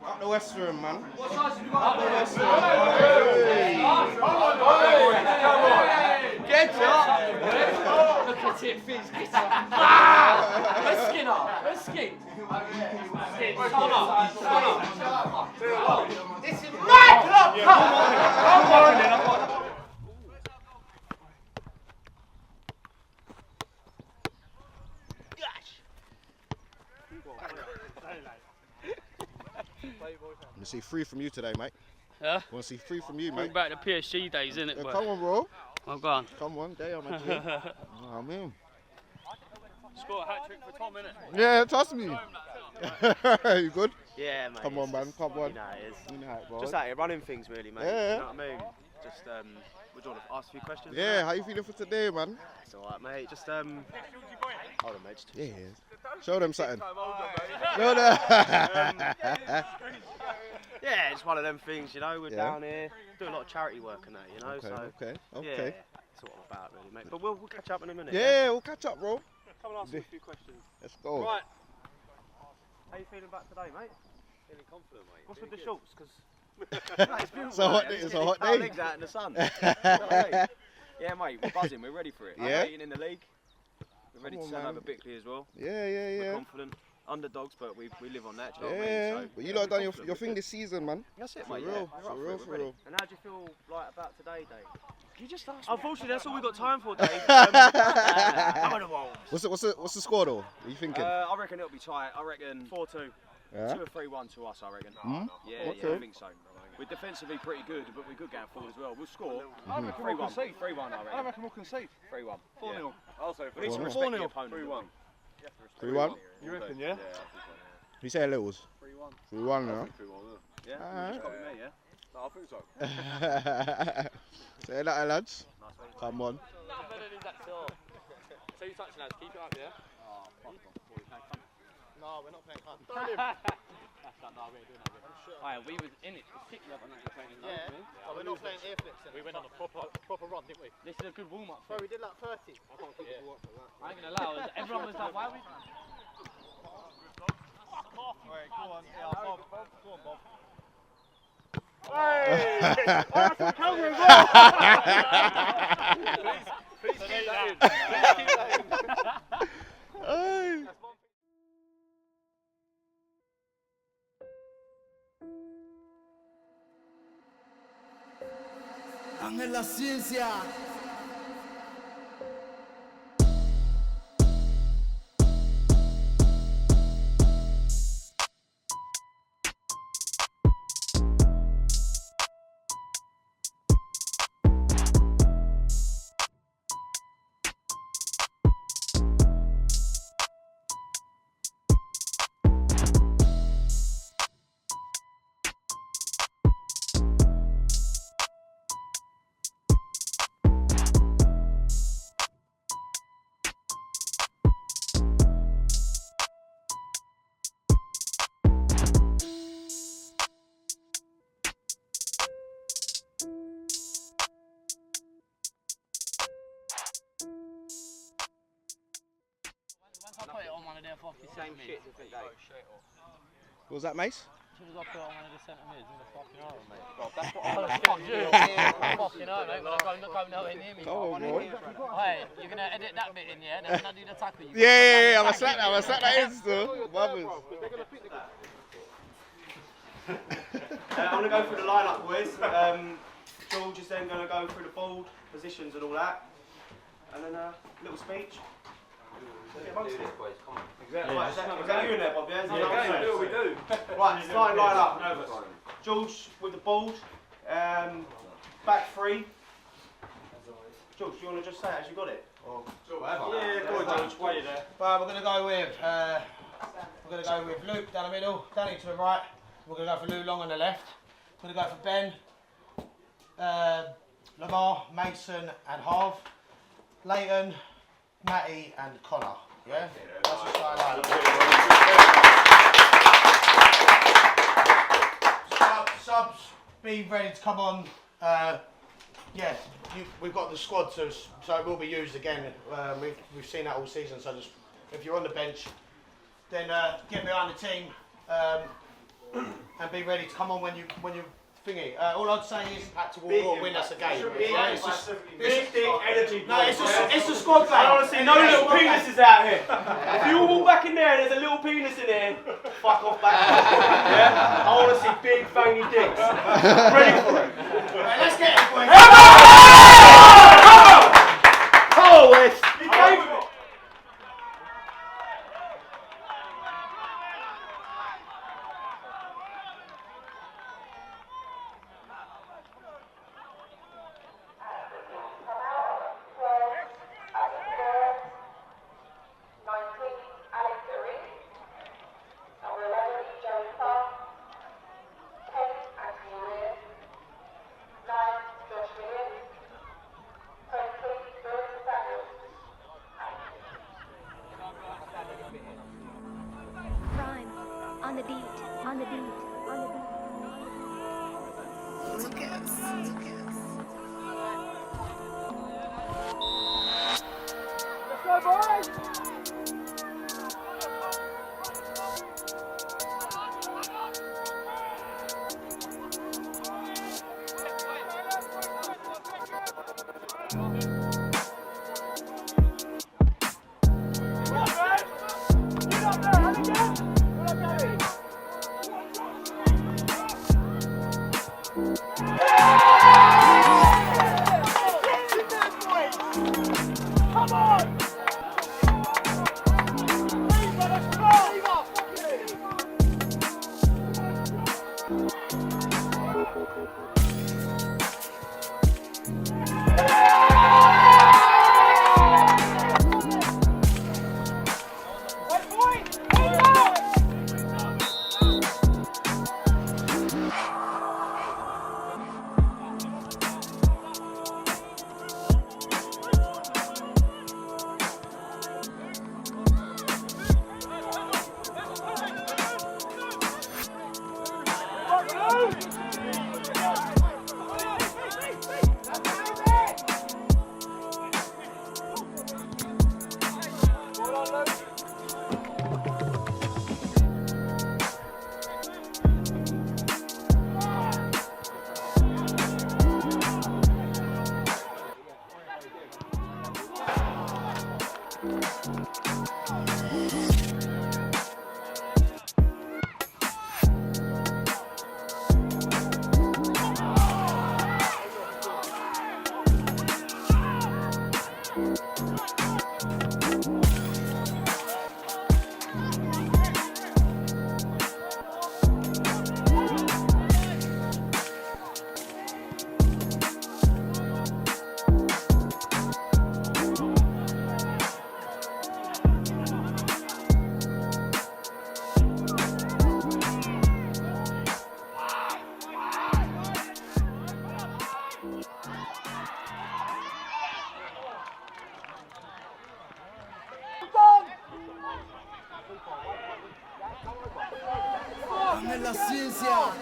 Up the Westerham, man. What size have you got? Up the Westerham. Get up! Look at it, Fizz. Get up! Let's skin up. Let's skin. Come on. This is mad! Come on! Let me see 3 from you today, mate. Yeah? Want to see 3 from you, Bring mate? back the PSG days, innit? Yeah, come on, bro. I'm gone. Come on, day on my team. Oh, man. Score a hat-trick for Tom, innit? Yeah, trust me. You good? Yeah, mate. Come on, man. Come on. You know it is. You know it, bro. Just out here running things, really, mate. Yeah. You know what I mean? Just, would you want to ask a few questions? Yeah, how you feeling for today, man? It's alright, mate. Just, hold on, mate. Just Yeah. Show them something. Show them. yeah, it's one of them things, you know. We're down here, do a lot of charity work and that, you know. Okay, so, okay. Yeah, that's what I'm about, really, mate. But we'll catch up in a minute. Yeah, we'll catch up, bro. Come and ask me a few questions. Let's go. Right. How you feeling about today, mate? Feeling confident, mate. What's with the shorts? Because It's a hot day. It's a hot day. Legs out in the sun. Yeah, mate, we're buzzing. We're ready for it. Yeah. We're in the league. We're ready to turn over Bickley as well. Yeah. We're confident. Underdogs, but we live on that. Do you know Yeah, what I mean? So but you lot done your thing this season, man. that's it, For mate. real, Yeah. for real, for real. And how do you feel like about today, Dave? You just asked me. Unfortunately, that's all we've got time for, Dave. What's the score though? What are you thinking? I reckon it'll be tight. I reckon 4-2. Yeah. 2 or 3-1 to us, I reckon. Yeah, Okay. I think so. We're defensively pretty good, but we're good going forward as well. We'll score. 3-1. 3-1, I reckon. we'll concede. 3-1. 4-0. Also, we need to 4-0. respect the opponent. 3-1. 3-1. You reckon, yeah? You say Littles? 3-1 now. Yeah? Alright. Just copy me, yeah? No, I think so. Say that, lads. Come on. So you touching lads, keep it up, yeah? No, we're not playing cunt. We was in it, particularly on that training. Yeah, but we're not playing air flips. We went on a proper run, didn't we? This is a good warm-up. Bro, we did like 30. I ain't gonna lie, everyone was like, why are we... Alright, go on. Yeah, Bob. Go on, Bob. Please keep that in. Ángel la ciencia. I put it on one of their fucking Same centre shit, mids. different day. What was that, Mace? As soon as I put it on one of the centre mids, in the fucking arm, mate. That's what Fucking hell, mate. Go nowhere near me. Come on, bro. Hey, you're gonna edit that bit in, yeah? Then when I do the tackle, you Yeah, I'm gonna slap that in still. Brothers. I'm going to go through the line-up, boys. George is then going to go through the board, positions and all that. And then a little speech. Get amongst it. Exactly. Right, is that you in there, Bob? Yeah, we do. Right, starting line-up. George with the board. Back 3. George, do you want to just say it as you got it? Or? Yeah, go on, George. Wait there. Right, we're going to go with Luke down the middle, Danny to the right. We're going to go for Lou Long on the left. We're going to go for Ben, Lamar, Mason and Harv, Leighton, Matty and Connor. Yeah? That's the style line. Subs, be ready to come on. Yeah, we've got the squad, so it will be used again. We've seen that all season, so just if you're on the bench, then get behind the team and be ready to come on when you thingy. All I'd say is Pack to War win us a game. Yeah, it's just, Big energy. no, it's a squad game. Honestly, no little penises out here. If you all walk back in there and there's a little penis in there, fuck off back. Yeah? I want to see big veiny dicks. Ready for it. Right, let's get it, boys. Come on, West. He came with it. On the beat, on the beat, on the beat. Let's go, boys! Dame la ciencia.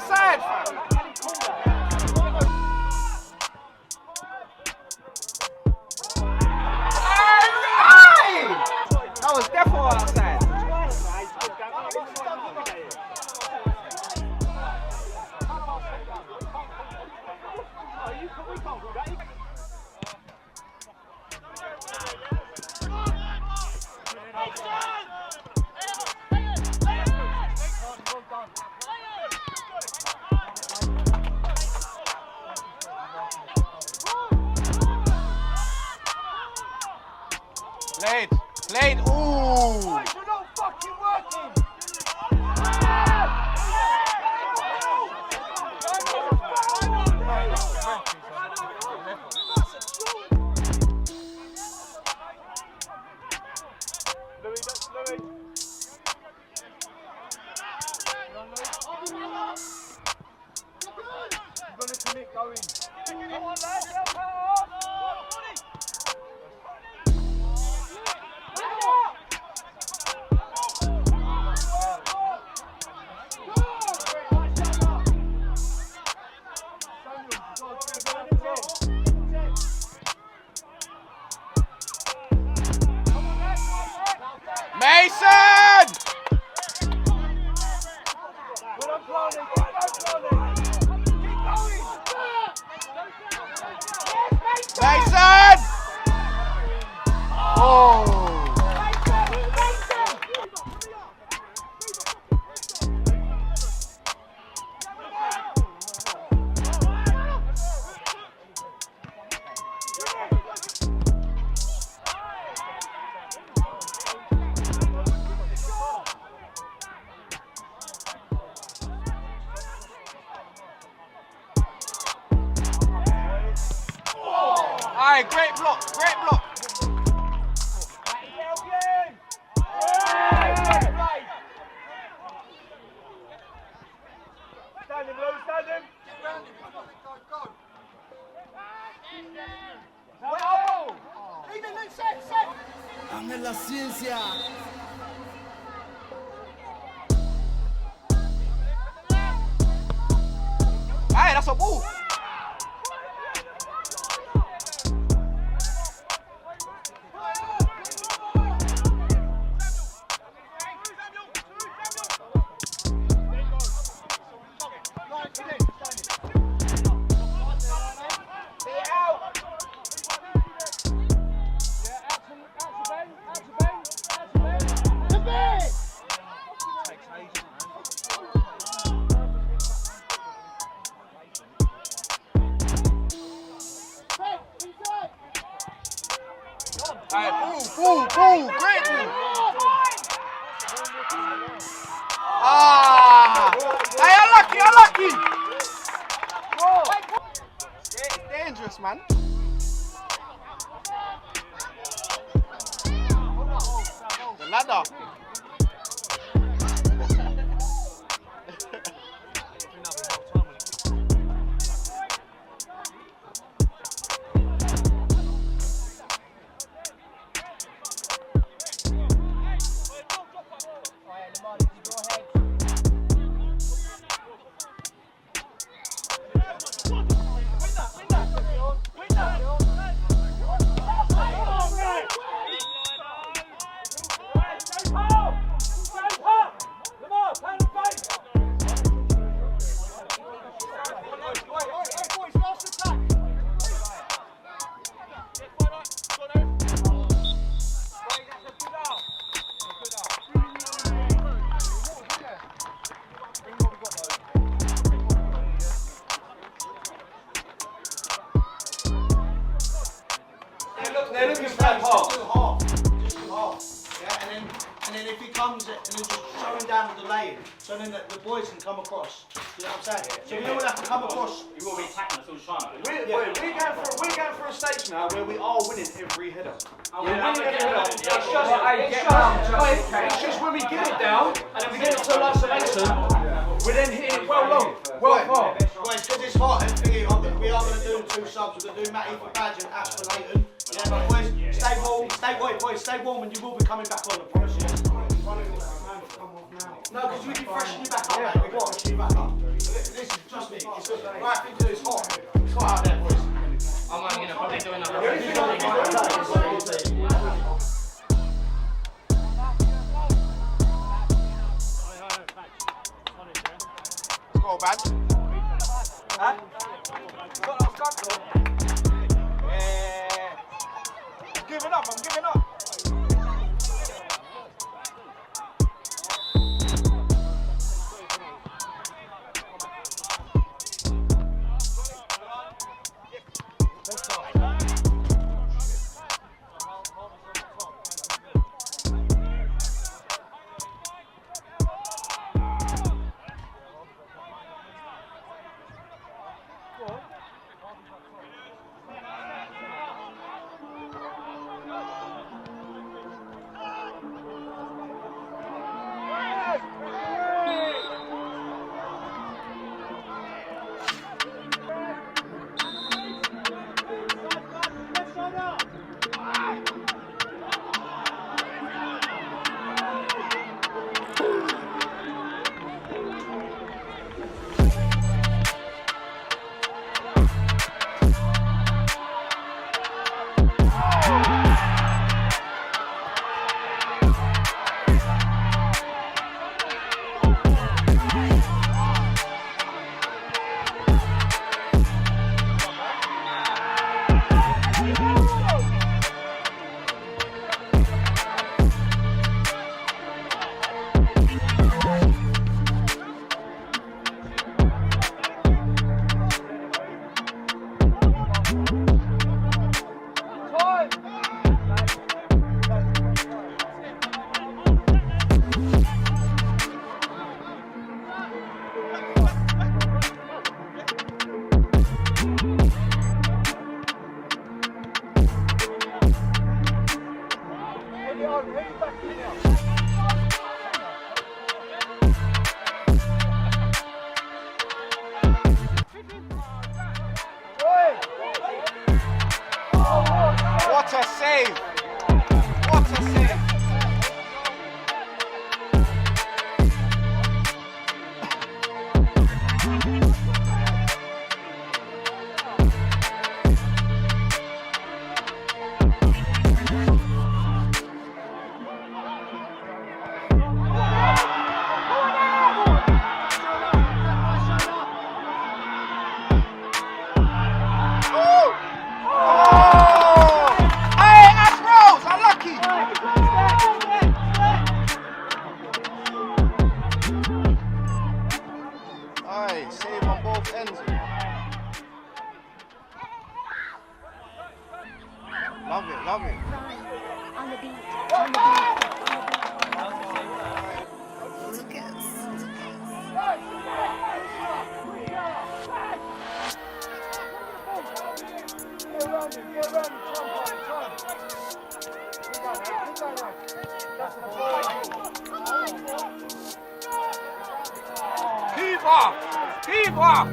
outside. That was definitely outside. Played, ooh! You're not fucking working! You're gonna commit going. Come on, lads, help out! Mason! Mason! Oh! Alright, great block, great block. Stand him, Lou, stand him. Ande la ciencia. Hey, that's a ball. Boo, great boo. Ah, hey, unlucky. It's dangerous, man. The ladder. They're looking for that half. Just do half. Yeah, and then if he comes and then just show him down with the lane, so then the boys can come across. You know what I'm saying? So we all have to come across. You will be attacking us all the time. We're going for a stage now where we are winning every header. It's just when we get it down and then we get it to isolation, we then hit it well long, well far. Boys, because it's hot, we are going to do 2 subs. We're going to do Matty for Badge and Ash for Leighton. Yeah, but boys, stay warm, stay warm, and you will be coming back on, I promise you. No, because we can freshen you back up, mate. We can freshen you back up. Listen, trust me. It's the right thing to do. It's hot. It's hot out there, boys. I'm only going to probably do another. Let's go, man. Huh? Got off tackle. Yeah. I'm giving up. What a save! What a save! Save on both ends. Love it, love it. On the beat. On the beat. Keep off!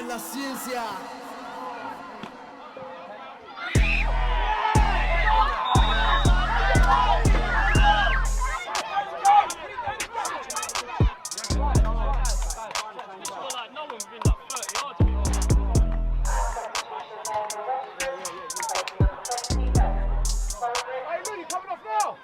Dame la ciencia. Like no one's been like 30 yards to me. Hey, Looney, coming off now.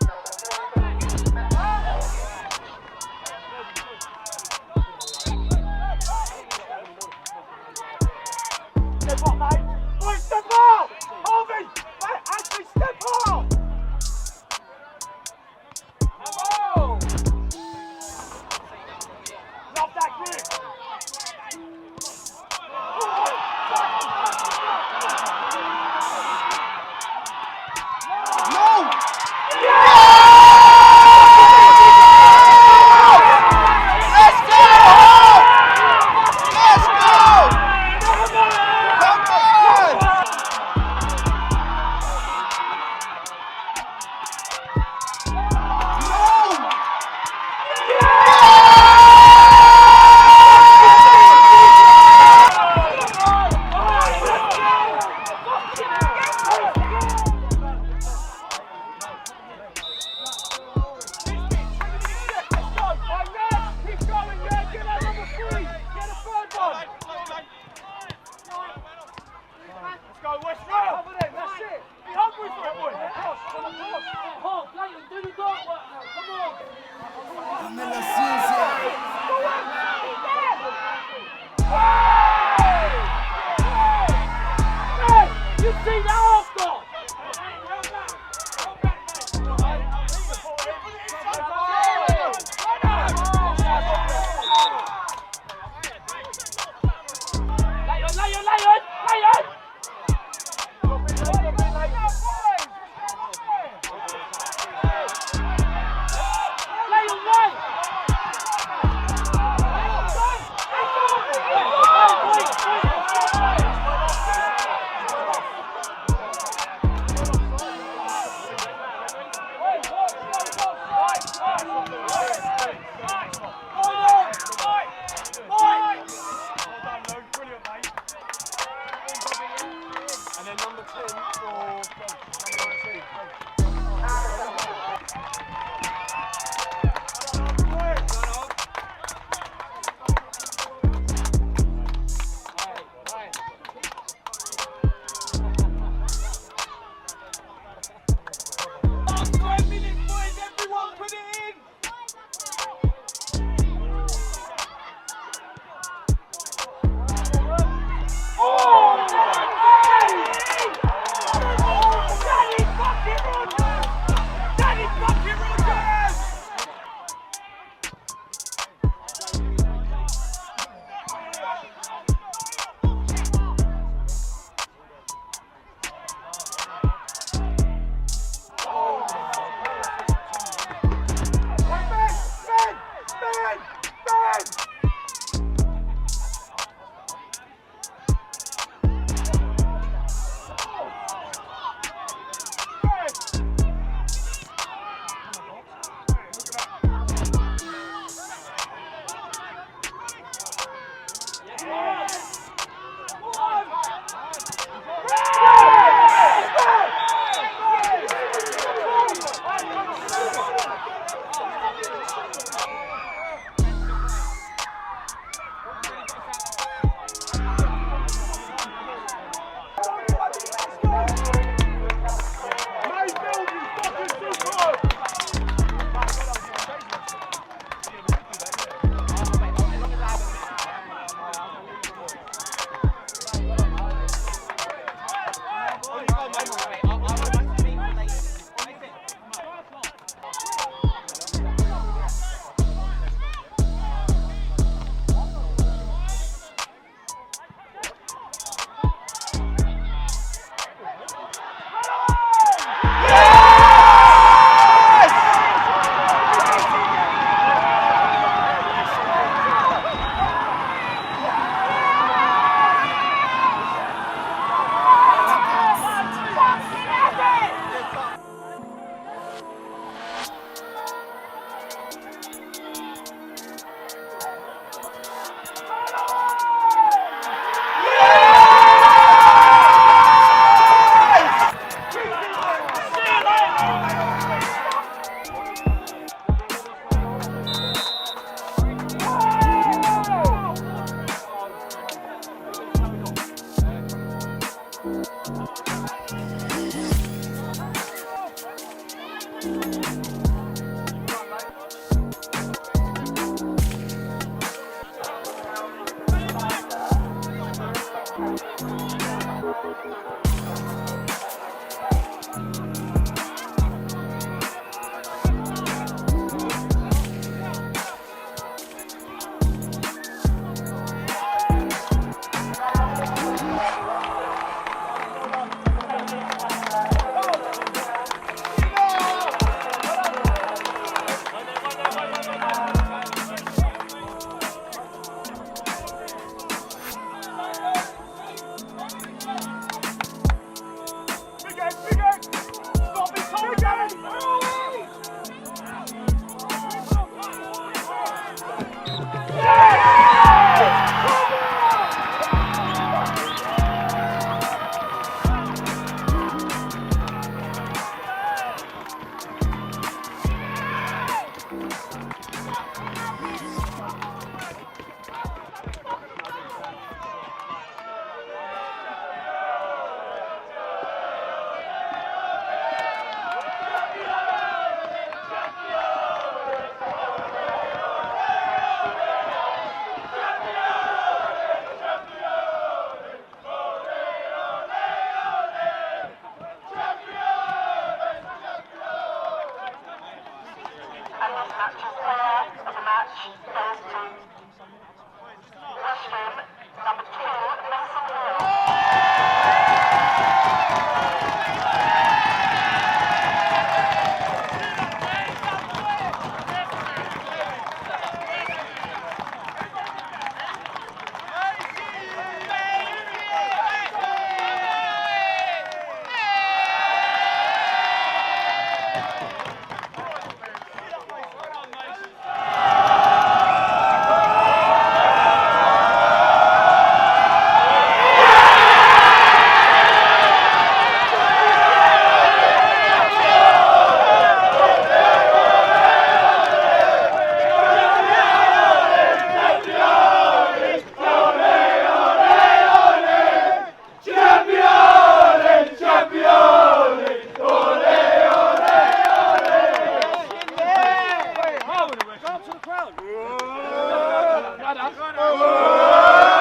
harder.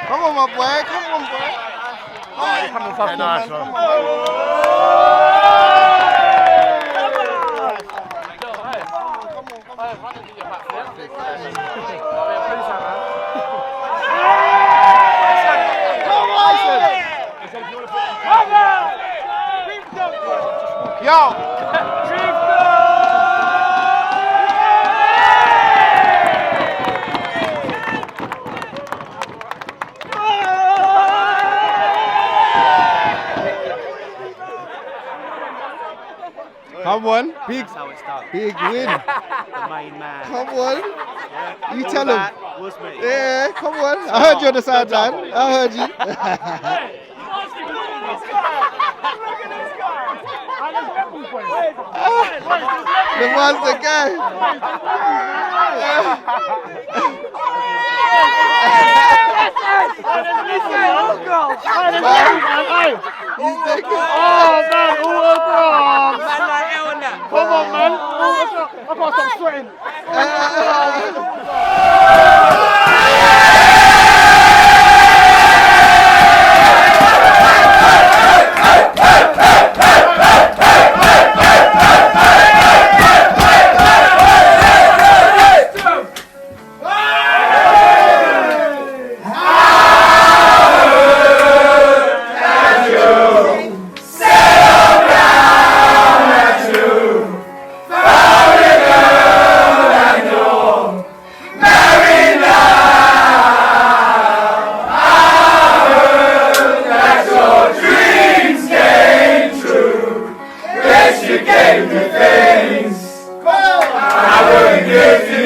Come on, my boy. Come on, boy. Come on, fuck Nice man. one. Yo. Come on, big, That's how it's done. big win. The main man. Come on, Yeah. you All tell that him. was me. Yeah, come on. I heard you on the sideline. I heard you. The monster guy. He's taking. Oh man, come on man. I can't stop sweating. I wouldn't give you